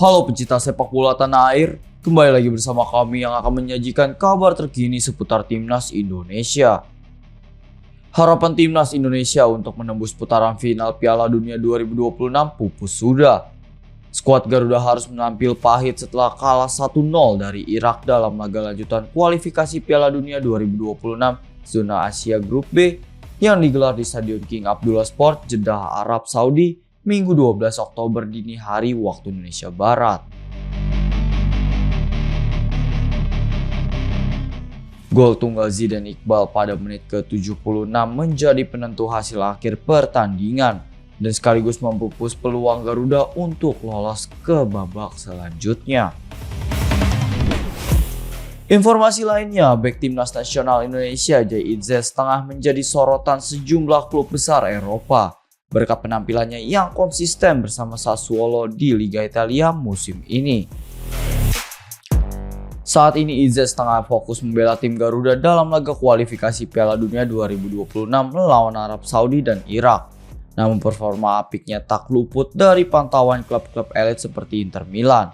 Halo pencinta sepak bola tanah air, kembali lagi bersama kami yang akan menyajikan kabar terkini seputar Timnas Indonesia. Harapan Timnas Indonesia untuk menembus putaran final Piala Dunia 2026 pupus sudah. Skuad Garuda harus menampil pahit setelah kalah 1-0 dari Irak dalam laga lanjutan kualifikasi Piala Dunia 2026 zona Asia Grup B yang digelar di Stadion King Abdullah Sport, Jeddah, Arab Saudi, Minggu 12 Oktober dini hari waktu Indonesia Barat. Gol tunggal Zidane Iqbal pada menit ke-76 menjadi penentu hasil akhir pertandingan dan sekaligus memupus peluang Garuda untuk lolos ke babak selanjutnya. Informasi lainnya, bek Timnas Nasional Indonesia Jay Itzes tengah menjadi sorotan sejumlah klub besar Eropa berkat penampilannya yang konsisten bersama Sassuolo di Liga Italia musim ini. Saat ini Itzes tengah fokus membela tim Garuda dalam laga kualifikasi Piala Dunia 2026 melawan Arab Saudi dan Irak. Namun performa apiknya tak luput dari pantauan klub-klub elit seperti Inter Milan.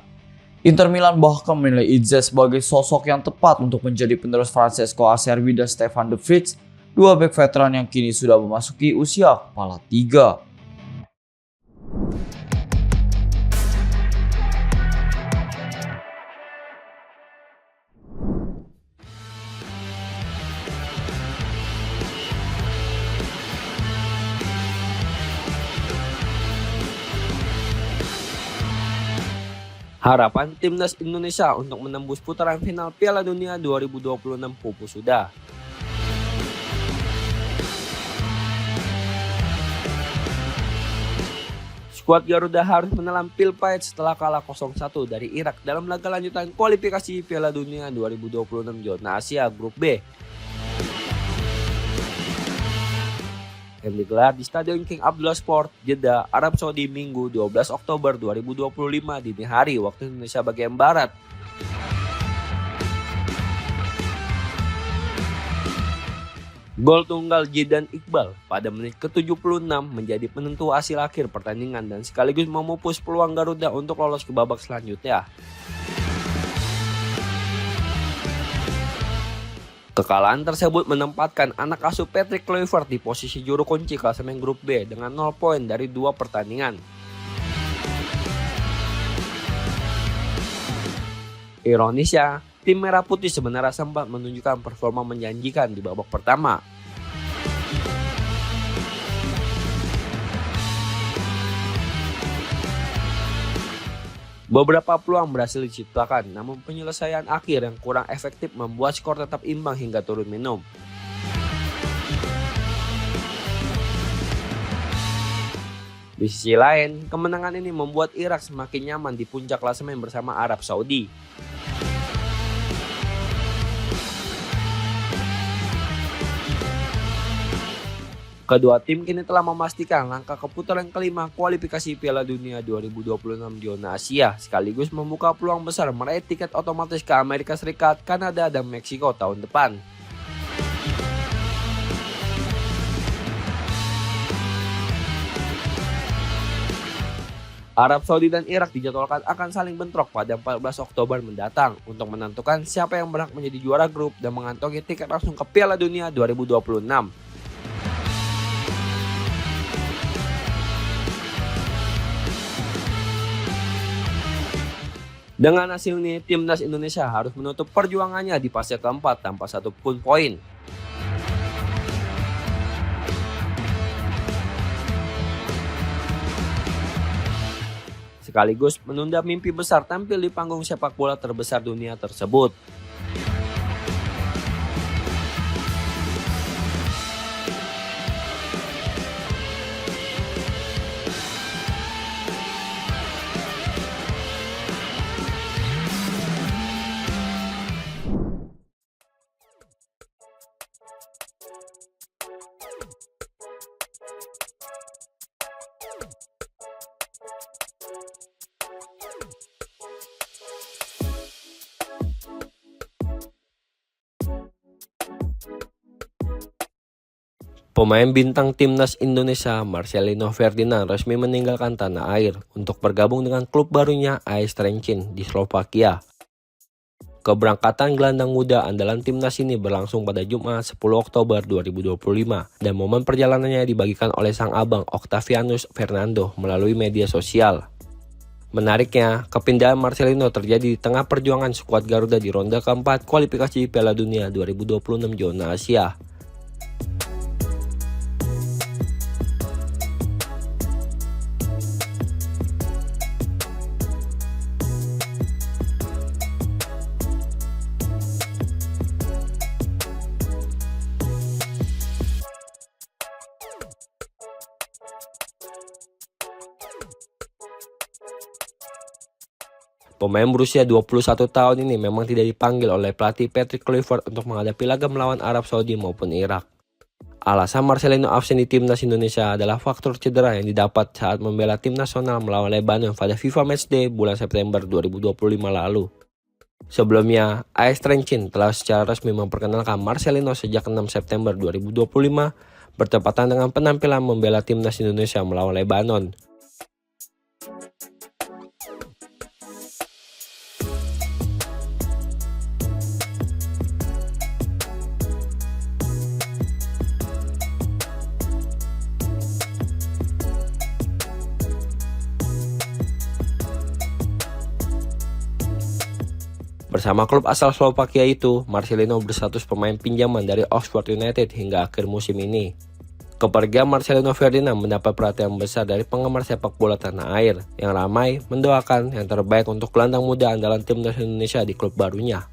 Inter Milan bahkan menilai Itzes sebagai sosok yang tepat untuk menjadi penerus Francesco Acerbi dan Stefan de Vrij, dua bek veteran yang kini sudah memasuki usia kepala tiga. Harapan Timnas Indonesia untuk menembus putaran final Piala Dunia 2026 pupus sudah. Skuad Garuda harus menelan pil pahit setelah kalah 0-1 dari Irak dalam laga lanjutan kualifikasi Piala Dunia 2026 zona Asia Grup B. Yang digelar di Stadion King Abdullah Sport, Jeddah, Arab Saudi Minggu 12 Oktober 2025 dini hari waktu Indonesia bagian Barat. Gol tunggal Zidane Iqbal pada menit ke-76 menjadi penentu hasil akhir pertandingan dan sekaligus memupus peluang Garuda untuk lolos ke babak selanjutnya. Kekalahan tersebut menempatkan anak asuh Patrick Kluivert di posisi juru kunci klasemen grup B dengan 0 poin dari 2 pertandingan. Ironisnya, tim Merah Putih sebenarnya sempat menunjukkan performa menjanjikan di babak pertama. Beberapa peluang berhasil diciptakan, namun penyelesaian akhir yang kurang efektif membuat skor tetap imbang hingga turun minum. Di sisi lain, kemenangan ini membuat Irak semakin nyaman di puncak klasemen bersama Arab Saudi. Kedua tim kini telah memastikan langkah ke putaran kelima kualifikasi Piala Dunia 2026 zona Asia sekaligus membuka peluang besar meraih tiket otomatis ke Amerika Serikat, Kanada, dan Meksiko tahun depan. Arab Saudi dan Irak dijadwalkan akan saling bentrok pada 14 Oktober mendatang untuk menentukan siapa yang berhak menjadi juara grup dan mengantongi tiket langsung ke Piala Dunia 2026. Dengan hasil ini, Timnas Indonesia harus menutup perjuangannya di fase keempat tanpa satu pun poin. Sekaligus menunda mimpi besar tampil di panggung sepak bola terbesar dunia tersebut. Pemain bintang timnas Indonesia Marcelino Ferdinand resmi meninggalkan tanah air untuk bergabung dengan klub barunya AS Trenčín di Slovakia. Keberangkatan gelandang muda andalan timnas ini berlangsung pada Jumat 10 Oktober 2025 dan momen perjalanannya dibagikan oleh sang abang Octavianus Fernando melalui media sosial. Menariknya, kepindahan Marcelino terjadi di tengah perjuangan skuad Garuda di ronde keempat kualifikasi Piala Dunia 2026 zona Asia. Pemain berusia 21 tahun ini memang tidak dipanggil oleh pelatih Patrick Kluivert untuk menghadapi laga melawan Arab Saudi maupun Irak. Alasan Marcelino absen di timnas Indonesia adalah faktor cedera yang didapat saat membela tim nasional melawan Lebanon pada FIFA Matchday bulan September 2025 lalu. Sebelumnya, AS Trenčín telah secara resmi memperkenalkan Marcelino sejak 6 September 2025 bertepatan dengan penampilan membela timnas Indonesia melawan Lebanon. Bersama klub asal Slovakia itu, Marcelino berstatus pemain pinjaman dari Oxford United hingga akhir musim ini. Kepergian Marcelino Ferdinand mendapat perhatian besar dari penggemar sepak bola tanah air yang ramai mendoakan yang terbaik untuk gelandang muda andalan timnas Indonesia di klub barunya.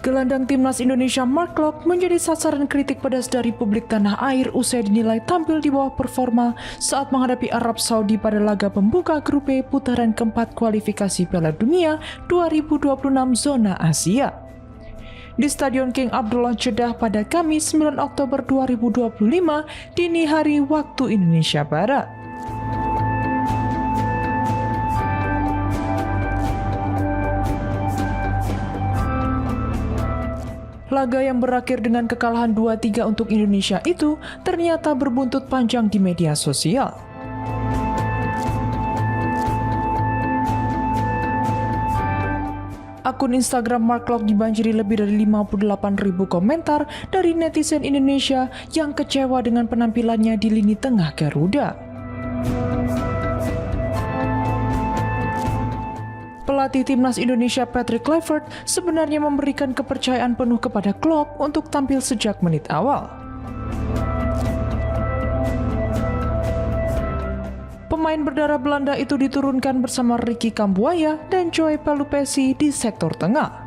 Gelandang timnas Indonesia Mark Klok menjadi sasaran kritik pedas dari publik tanah air usai dinilai tampil di bawah performa saat menghadapi Arab Saudi pada laga pembuka grup B putaran keempat kualifikasi Piala Dunia 2026 zona Asia. Di Stadion King Abdullah Jeddah pada Kamis 9 Oktober 2025 dini hari waktu Indonesia Barat. Laga yang berakhir dengan kekalahan 2-3 untuk Indonesia itu ternyata berbuntut panjang di media sosial. Akun Instagram Mark Klok dibanjiri lebih dari 58.000 komentar dari netizen Indonesia yang kecewa dengan penampilannya di lini tengah Garuda. Pelatih timnas Indonesia Patrick Kluivert sebenarnya memberikan kepercayaan penuh kepada Klok untuk tampil sejak menit awal. Pemain berdarah Belanda itu diturunkan bersama Ricky Kambuaya dan Joey Pelupessy di sektor tengah.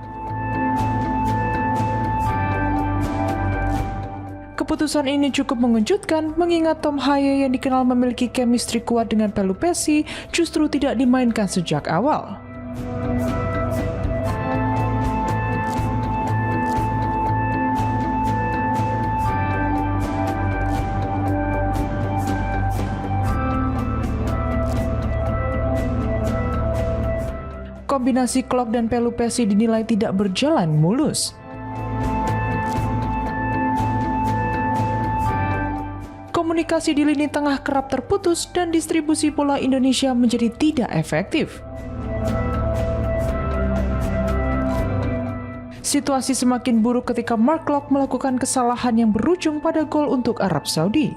Keputusan ini cukup mengejutkan mengingat Tom Haye yang dikenal memiliki chemistry kuat dengan Pelupessy justru tidak dimainkan sejak awal. Kombinasi Klok dan Pelupessy dinilai tidak berjalan mulus. Komunikasi di lini tengah kerap terputus dan distribusi bola Indonesia menjadi tidak efektif. Situasi semakin buruk ketika Mark Klok melakukan kesalahan yang berujung pada gol untuk Arab Saudi.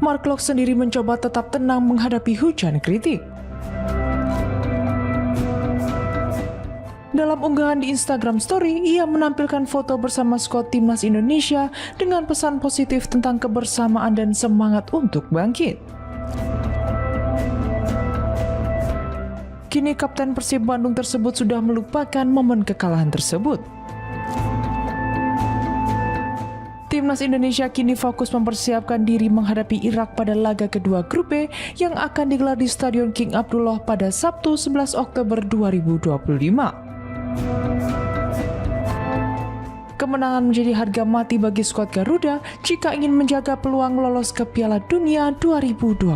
Mark Klok sendiri mencoba tetap tenang menghadapi hujan kritik. Dalam unggahan di Instagram Story, ia menampilkan foto bersama skuad timnas Indonesia dengan pesan positif tentang kebersamaan dan semangat untuk bangkit. Kini Kapten Persib Bandung tersebut sudah melupakan momen kekalahan tersebut. Timnas Indonesia kini fokus mempersiapkan diri menghadapi Irak pada laga kedua grup B yang akan digelar di Stadion King Abdullah pada Sabtu 11 Oktober 2025. Kemenangan menjadi harga mati bagi skuad Garuda jika ingin menjaga peluang lolos ke Piala Dunia 2026.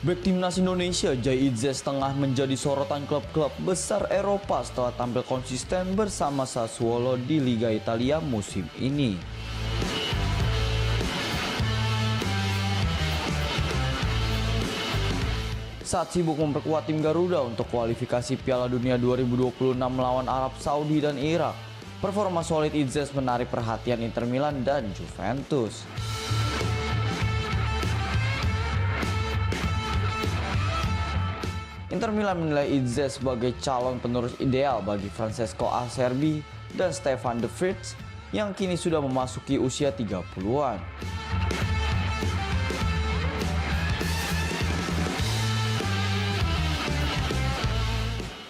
Bek timnas Indonesia Jai Idzes tengah menjadi sorotan klub-klub besar Eropa setelah tampil konsisten bersama Sassuolo di Liga Italia musim ini. Saat sibuk memperkuat tim Garuda untuk kualifikasi Piala Dunia 2026 melawan Arab Saudi dan Irak, performa solid Idzes menarik perhatian Inter Milan dan Juventus. Inter Milan menilai Idzes sebagai calon penerus ideal bagi Francesco Acerbi dan Stefan de Vrij yang kini sudah memasuki usia 30-an.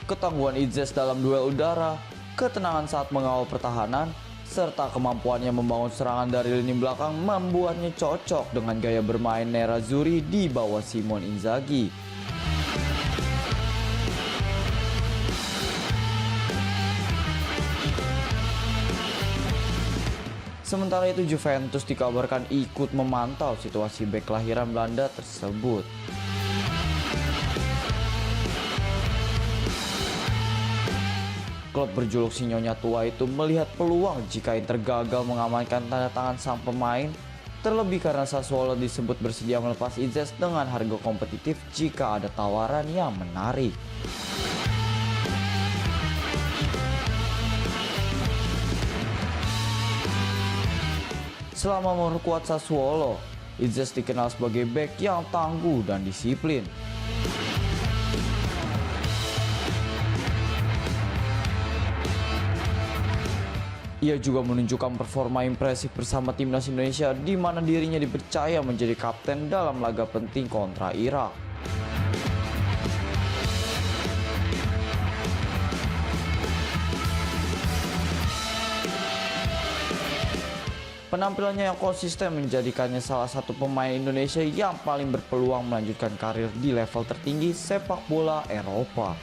Ketangguhan Idzes dalam duel udara, ketenangan saat mengawal pertahanan, serta kemampuannya membangun serangan dari lini belakang membuatnya cocok dengan gaya bermain Nerazzurri di bawah Simone Inzaghi. Sementara itu Juventus dikabarkan ikut memantau situasi bek kelahiran Belanda tersebut. Klub berjuluk Sinyonya Tua itu melihat peluang jika Inter gagal mengamankan tanda tangan sang pemain, terlebih karena Sassuolo disebut bersedia melepas Idzes dengan harga kompetitif jika ada tawaran yang menarik. Selama memperkuat Sassuolo, Idzes dikenal sebagai bek yang tangguh dan disiplin. Ia juga menunjukkan performa impresif bersama timnas Indonesia di mana dirinya dipercaya menjadi kapten dalam laga penting kontra Irak. Penampilannya yang konsisten menjadikannya salah satu pemain Indonesia yang paling berpeluang melanjutkan karir di level tertinggi sepak bola Eropa.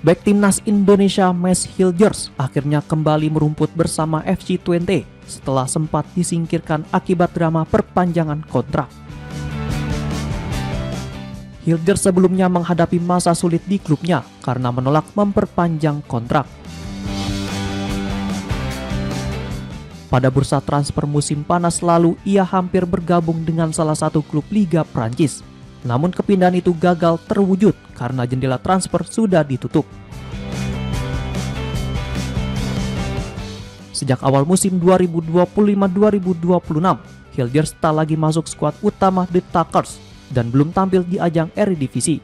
Bek timnas Indonesia Mes Hilgers akhirnya kembali merumput bersama FC Twente setelah sempat disingkirkan akibat drama perpanjangan kontrak. Hilgers sebelumnya menghadapi masa sulit di klubnya karena menolak memperpanjang kontrak. Pada bursa transfer musim panas lalu, ia hampir bergabung dengan salah satu klub Liga Prancis. Namun kepindahan itu gagal terwujud karena jendela transfer sudah ditutup. Sejak awal musim 2025-2026, Hilgers tak lagi masuk skuad utama The Tuckers dan belum tampil di ajang Eredivisie.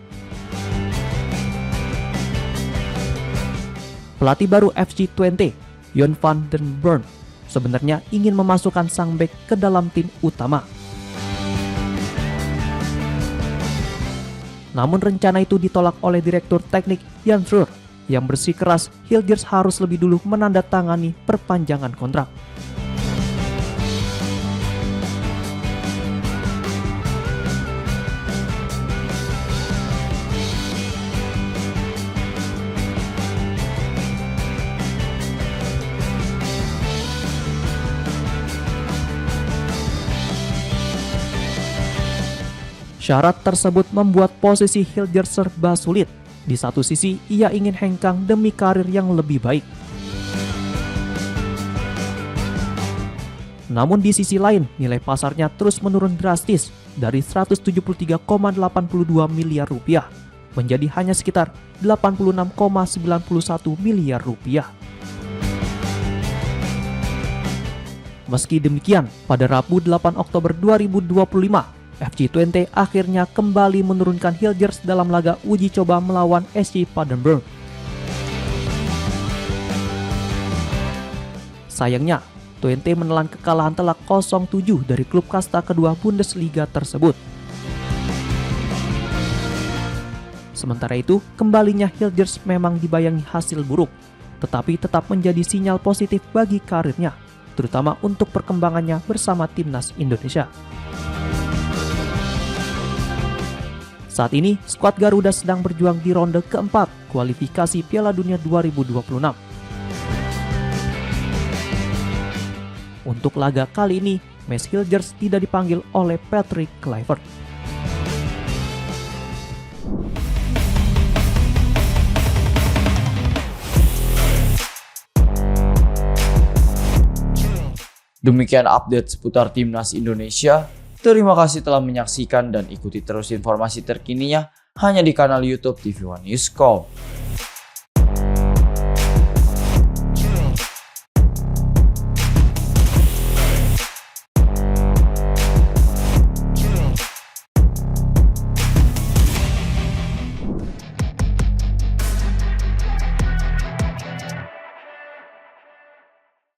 Pelatih baru FC Twente, Jon van den Burn, sebenarnya ingin memasukkan sang bek ke dalam tim utama. Namun rencana itu ditolak oleh Direktur Teknik Jan Schreuder yang bersikeras Hilgers harus lebih dulu menandatangani perpanjangan kontrak. Syarat tersebut membuat posisi Hilgers serba sulit. Di satu sisi, ia ingin hengkang demi karir yang lebih baik. Namun di sisi lain, nilai pasarnya terus menurun drastis dari 173,82 miliar rupiah menjadi hanya sekitar 86,91 miliar rupiah. Meski demikian, pada Rabu 8 Oktober 2025, FC Twente akhirnya kembali menurunkan Hilgers dalam laga uji coba melawan SC Paderborn. Sayangnya, Twente menelan kekalahan telak 0-7 dari klub kasta kedua Bundesliga tersebut. Sementara itu, kembalinya Hilgers memang dibayangi hasil buruk, tetapi tetap menjadi sinyal positif bagi karirnya, terutama untuk perkembangannya bersama timnas Indonesia. Saat ini, skuad Garuda sedang berjuang di ronde keempat kualifikasi Piala Dunia 2026. Untuk laga kali ini, Mads Hilgers tidak dipanggil oleh Patrick Kluivert. Demikian update seputar Timnas Indonesia. Terima kasih telah menyaksikan dan ikuti terus informasi terkininya hanya di kanal YouTube TV One Newscom.